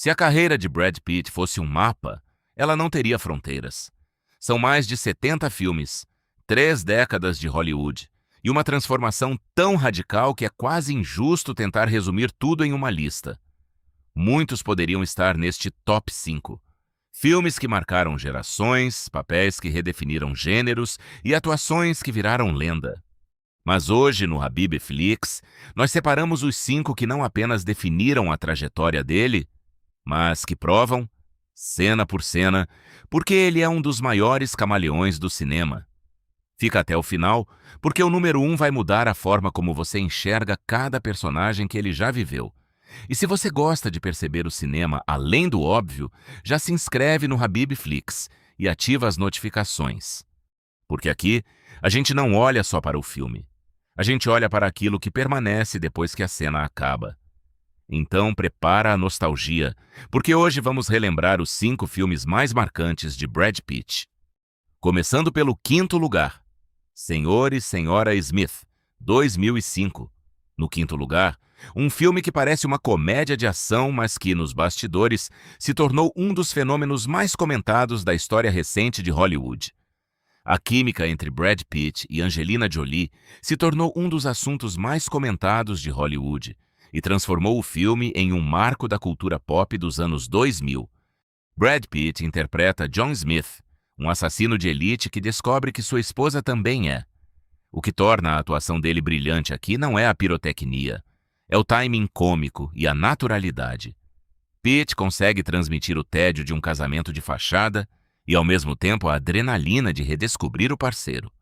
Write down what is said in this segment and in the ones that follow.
Se a carreira de Brad Pitt fosse um mapa, ela não teria fronteiras. São mais de 70 filmes, 3 décadas de Hollywood e uma transformação tão radical que é quase injusto tentar resumir tudo em uma lista. Muitos poderiam estar neste top 5. Filmes que marcaram gerações, papéis que redefiniram gêneros e atuações que viraram lenda. Mas hoje, no Habib Flix, nós separamos os 5 que não apenas definiram a trajetória dele, mas que provam, cena por cena, porque ele é um dos maiores camaleões do cinema. Fica até o final, porque o número 1 vai mudar a forma como você enxerga cada personagem que ele já viveu. E se você gosta de perceber o cinema além do óbvio, já se inscreve no Habib Flix e ativa as notificações. Porque aqui, a gente não olha só para o filme. A gente olha para aquilo que permanece depois que a cena acaba. Então prepara a nostalgia, porque hoje vamos relembrar os 5 filmes mais marcantes de Brad Pitt. Começando pelo 5º lugar, Senhor e Senhora Smith, 2005. No 5º lugar, um filme que parece uma comédia de ação, mas que, nos bastidores, se tornou um dos fenômenos mais comentados da história recente de Hollywood. A química entre Brad Pitt e Angelina Jolie se tornou um dos assuntos mais comentados de Hollywood e transformou o filme em um marco da cultura pop dos anos 2000. Brad Pitt interpreta John Smith, um assassino de elite que descobre que sua esposa também é. O que torna a atuação dele brilhante aqui não é a pirotecnia, é o timing cômico e a naturalidade. Pitt consegue transmitir o tédio de um casamento de fachada e, ao mesmo tempo, a adrenalina de redescobrir o parceiro.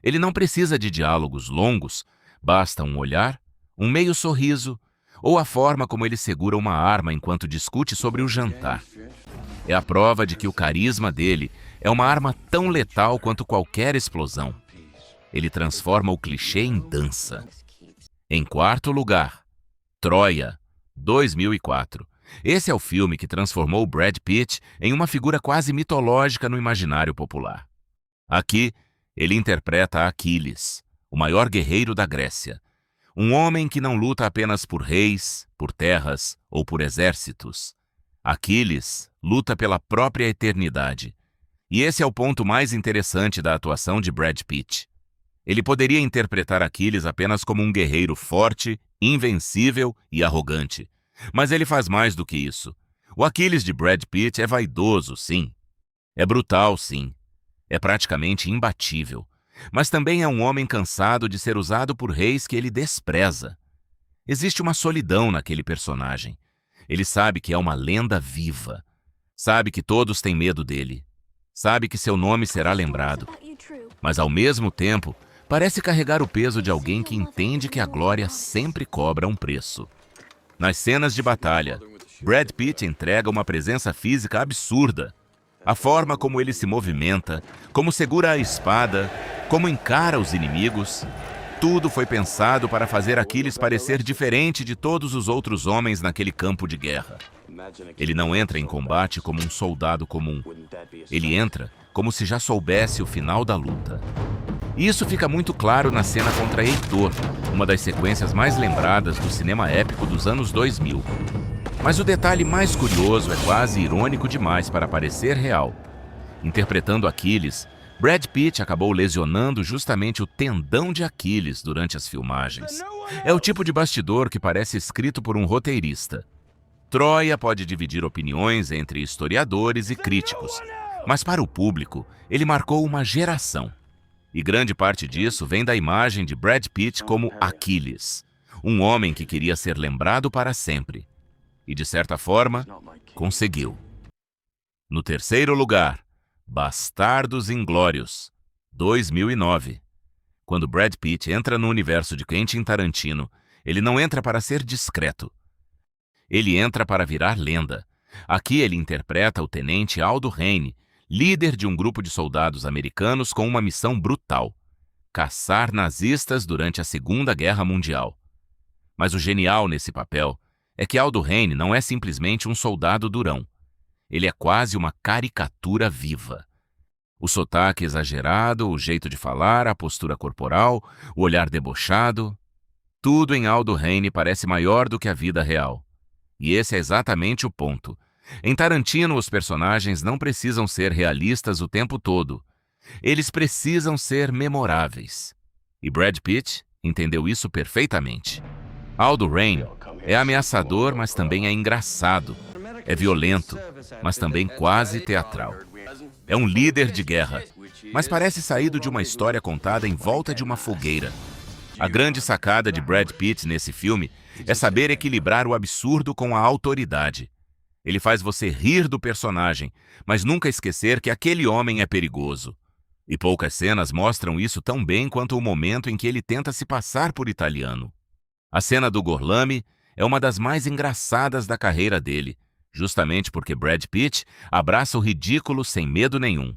Ele não precisa de diálogos longos, basta um olhar, um meio sorriso ou a forma como ele segura uma arma enquanto discute sobre o jantar. É a prova de que o carisma dele é uma arma tão letal quanto qualquer explosão. Ele transforma o clichê em dança. Em 4º lugar, Troia, 2004. Esse é o filme que transformou Brad Pitt em uma figura quase mitológica no imaginário popular. Aqui, ele interpreta Aquiles, o maior guerreiro da Grécia. Um homem que não luta apenas por reis, por terras ou por exércitos. Aquiles luta pela própria eternidade. E esse é o ponto mais interessante da atuação de Brad Pitt. Ele poderia interpretar Aquiles apenas como um guerreiro forte, invencível e arrogante. Mas ele faz mais do que isso. O Aquiles de Brad Pitt é vaidoso, sim. É brutal, sim. É praticamente imbatível. Mas também é um homem cansado de ser usado por reis que ele despreza. Existe uma solidão naquele personagem. Ele sabe que é uma lenda viva. Sabe que todos têm medo dele. Sabe que seu nome será lembrado. Mas, ao mesmo tempo, parece carregar o peso de alguém que entende que a glória sempre cobra um preço. Nas cenas de batalha, Brad Pitt entrega uma presença física absurda. A forma como ele se movimenta, como segura a espada, como encara os inimigos, tudo foi pensado para fazer Aquiles parecer diferente de todos os outros homens naquele campo de guerra. Ele não entra em combate como um soldado comum. Ele entra como se já soubesse o final da luta. Isso fica muito claro na cena contra Heitor, uma das sequências mais lembradas do cinema épico dos anos 2000. Mas o detalhe mais curioso é quase irônico demais para parecer real. Interpretando Aquiles, Brad Pitt acabou lesionando justamente o tendão de Aquiles durante as filmagens. É o tipo de bastidor que parece escrito por um roteirista. Troia pode dividir opiniões entre historiadores e críticos, mas para o público, ele marcou uma geração. E grande parte disso vem da imagem de Brad Pitt como Aquiles, um homem que queria ser lembrado para sempre. E, de certa forma, conseguiu. No 3º lugar, Bastardos Inglórios, 2009. Quando Brad Pitt entra no universo de Quentin Tarantino, ele não entra para ser discreto. Ele entra para virar lenda. Aqui ele interpreta o tenente Aldo Raine, líder de um grupo de soldados americanos com uma missão brutal: caçar nazistas durante a Segunda Guerra Mundial. Mas o genial nesse papel é que Aldo Raine não é simplesmente um soldado durão. Ele é quase uma caricatura viva. O sotaque exagerado, o jeito de falar, a postura corporal, o olhar debochado, tudo em Aldo Raine parece maior do que a vida real. E esse é exatamente o ponto. Em Tarantino, os personagens não precisam ser realistas o tempo todo. Eles precisam ser memoráveis. E Brad Pitt entendeu isso perfeitamente. Aldo Rain é ameaçador, mas também é engraçado. É violento, mas também quase teatral. É um líder de guerra, mas parece saído de uma história contada em volta de uma fogueira. A grande sacada de Brad Pitt nesse filme é saber equilibrar o absurdo com a autoridade. Ele faz você rir do personagem, mas nunca esquecer que aquele homem é perigoso. E poucas cenas mostram isso tão bem quanto o momento em que ele tenta se passar por italiano. A cena do Gorlami é uma das mais engraçadas da carreira dele, justamente porque Brad Pitt abraça o ridículo sem medo nenhum.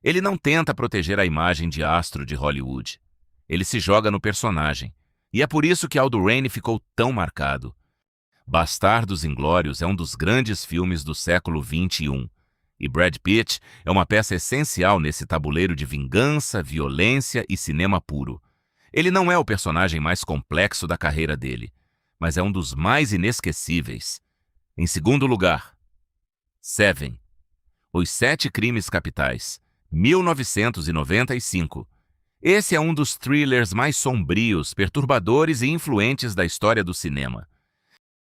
Ele não tenta proteger a imagem de astro de Hollywood. Ele se joga no personagem. E é por isso que Aldo Rain ficou tão marcado. Bastardos Inglórios é um dos grandes filmes do século XXI. E Brad Pitt é uma peça essencial nesse tabuleiro de vingança, violência e cinema puro. Ele não é o personagem mais complexo da carreira dele, mas é um dos mais inesquecíveis. Em segundo lugar, Seven. Os Sete Crimes Capitais, 1995. Esse é um dos thrillers mais sombrios, perturbadores e influentes da história do cinema.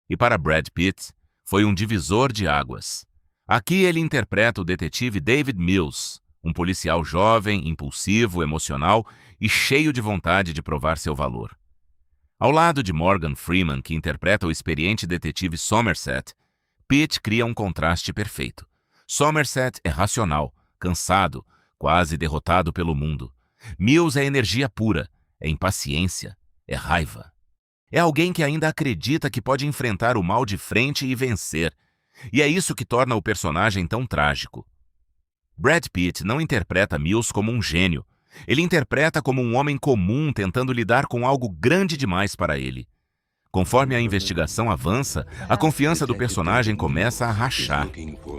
E para Brad Pitt, foi um divisor de águas. Aqui ele interpreta o detetive David Mills, um policial jovem, impulsivo, emocional e cheio de vontade de provar seu valor. Ao lado de Morgan Freeman, que interpreta o experiente detetive Somerset, Pitt cria um contraste perfeito. Somerset é racional, cansado, quase derrotado pelo mundo. Mills é energia pura, é impaciência, é raiva. É alguém que ainda acredita que pode enfrentar o mal de frente e vencer. E é isso que torna o personagem tão trágico. Brad Pitt não interpreta Mills como um gênio. Ele interpreta como um homem comum tentando lidar com algo grande demais para ele. Conforme a investigação avança, a confiança do personagem começa a rachar.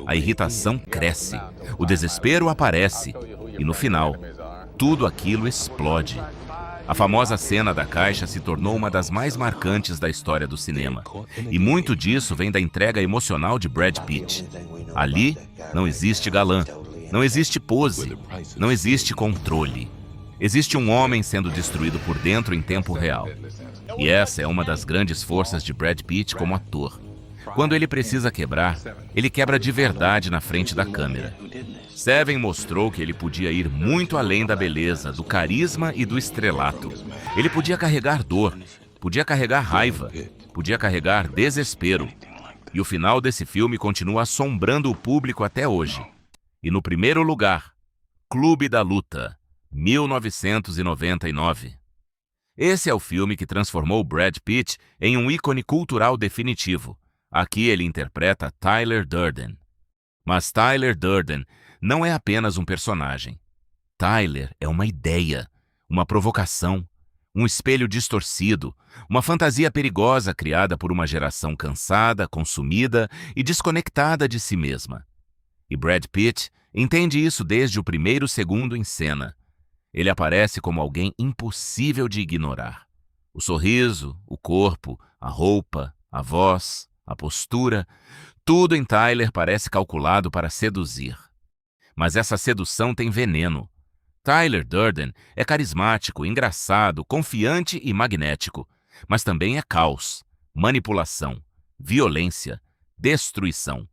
A irritação cresce, o desespero aparece e, no final, tudo aquilo explode. A famosa cena da caixa se tornou uma das mais marcantes da história do cinema. E muito disso vem da entrega emocional de Brad Pitt. Ali não existe galã, não existe pose, não existe controle. Existe um homem sendo destruído por dentro em tempo real. E essa é uma das grandes forças de Brad Pitt como ator. Quando ele precisa quebrar, ele quebra de verdade na frente da câmera. Seven mostrou que ele podia ir muito além da beleza, do carisma e do estrelato. Ele podia carregar dor, podia carregar raiva, podia carregar desespero. E o final desse filme continua assombrando o público até hoje. E no primeiro lugar, Clube da Luta, 1999. Esse é o filme que transformou Brad Pitt em um ícone cultural definitivo. Aqui ele interpreta Tyler Durden. Mas Tyler Durden não é apenas um personagem. Tyler é uma ideia, uma provocação, um espelho distorcido, uma fantasia perigosa criada por uma geração cansada, consumida e desconectada de si mesma. E Brad Pitt entende isso desde o primeiro segundo em cena. Ele aparece como alguém impossível de ignorar. O sorriso, o corpo, a roupa, a voz, a postura, tudo em Tyler parece calculado para seduzir. Mas essa sedução tem veneno. Tyler Durden é carismático, engraçado, confiante e magnético, mas também é caos, manipulação, violência, destruição.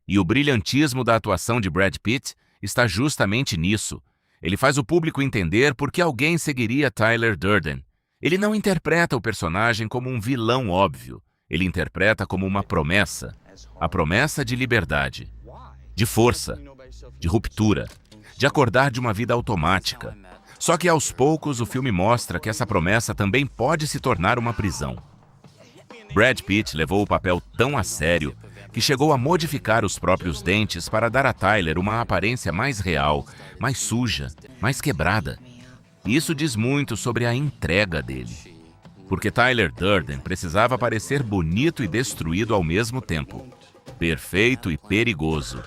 E o brilhantismo da atuação de Brad Pitt está justamente nisso. Ele faz o público entender por que alguém seguiria Tyler Durden. Ele não interpreta o personagem como um vilão óbvio. Ele interpreta como uma promessa. A promessa de liberdade, de força, de ruptura, de acordar de uma vida automática. Só que aos poucos o filme mostra que essa promessa também pode se tornar uma prisão. Brad Pitt levou o papel tão a sério que chegou a modificar os próprios dentes para dar a Tyler uma aparência mais real, mais suja, mais quebrada. E isso diz muito sobre a entrega dele. Porque Tyler Durden precisava parecer bonito e destruído ao mesmo tempo. Perfeito e perigoso.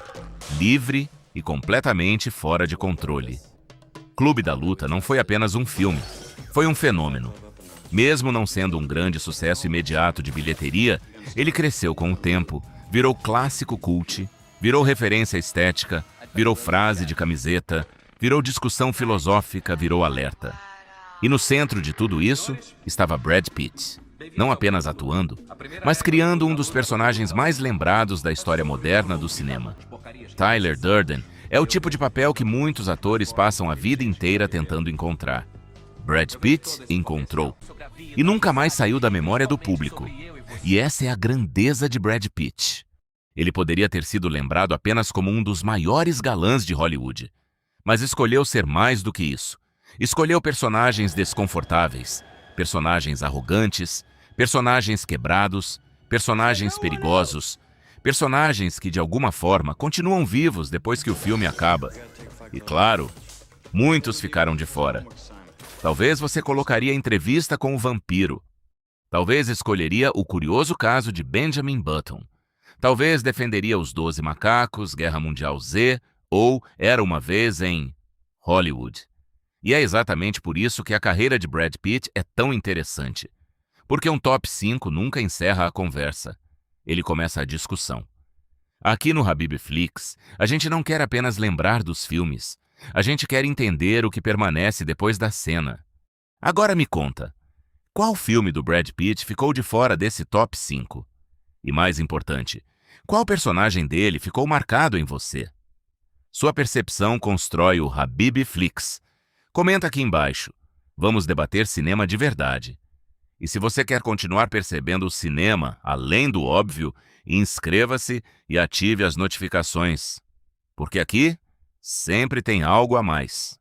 Livre e completamente fora de controle. Clube da Luta não foi apenas um filme. Foi um fenômeno. Mesmo não sendo um grande sucesso imediato de bilheteria, ele cresceu com o tempo, virou clássico cult, virou referência estética, virou frase de camiseta, virou discussão filosófica, virou alerta. E no centro de tudo isso estava Brad Pitt, não apenas atuando, mas criando um dos personagens mais lembrados da história moderna do cinema. Tyler Durden é o tipo de papel que muitos atores passam a vida inteira tentando encontrar. Brad Pitt encontrou. E nunca mais saiu da memória do público. E essa é a grandeza de Brad Pitt. Ele poderia ter sido lembrado apenas como um dos maiores galãs de Hollywood. Mas escolheu ser mais do que isso. Escolheu personagens desconfortáveis, personagens arrogantes, personagens quebrados, personagens perigosos, personagens que de alguma forma continuam vivos depois que o filme acaba. E claro, muitos ficaram de fora. Talvez você colocaria entrevista com o vampiro. Talvez escolheria o curioso caso de Benjamin Button. Talvez defenderia os 12 Macacos, Guerra Mundial Z ou Era uma Vez em Hollywood. E é exatamente por isso que a carreira de Brad Pitt é tão interessante. Porque um top 5 nunca encerra a conversa. Ele começa a discussão. Aqui no Habibflix, a gente não quer apenas lembrar dos filmes. A gente quer entender o que permanece depois da cena. Agora me conta, qual filme do Brad Pitt ficou de fora desse top 5? E mais importante, qual personagem dele ficou marcado em você? Sua percepção constrói o Habibflix. Comenta aqui embaixo. Vamos debater cinema de verdade. E se você quer continuar percebendo o cinema além do óbvio, inscreva-se e ative as notificações. Porque aqui sempre tem algo a mais.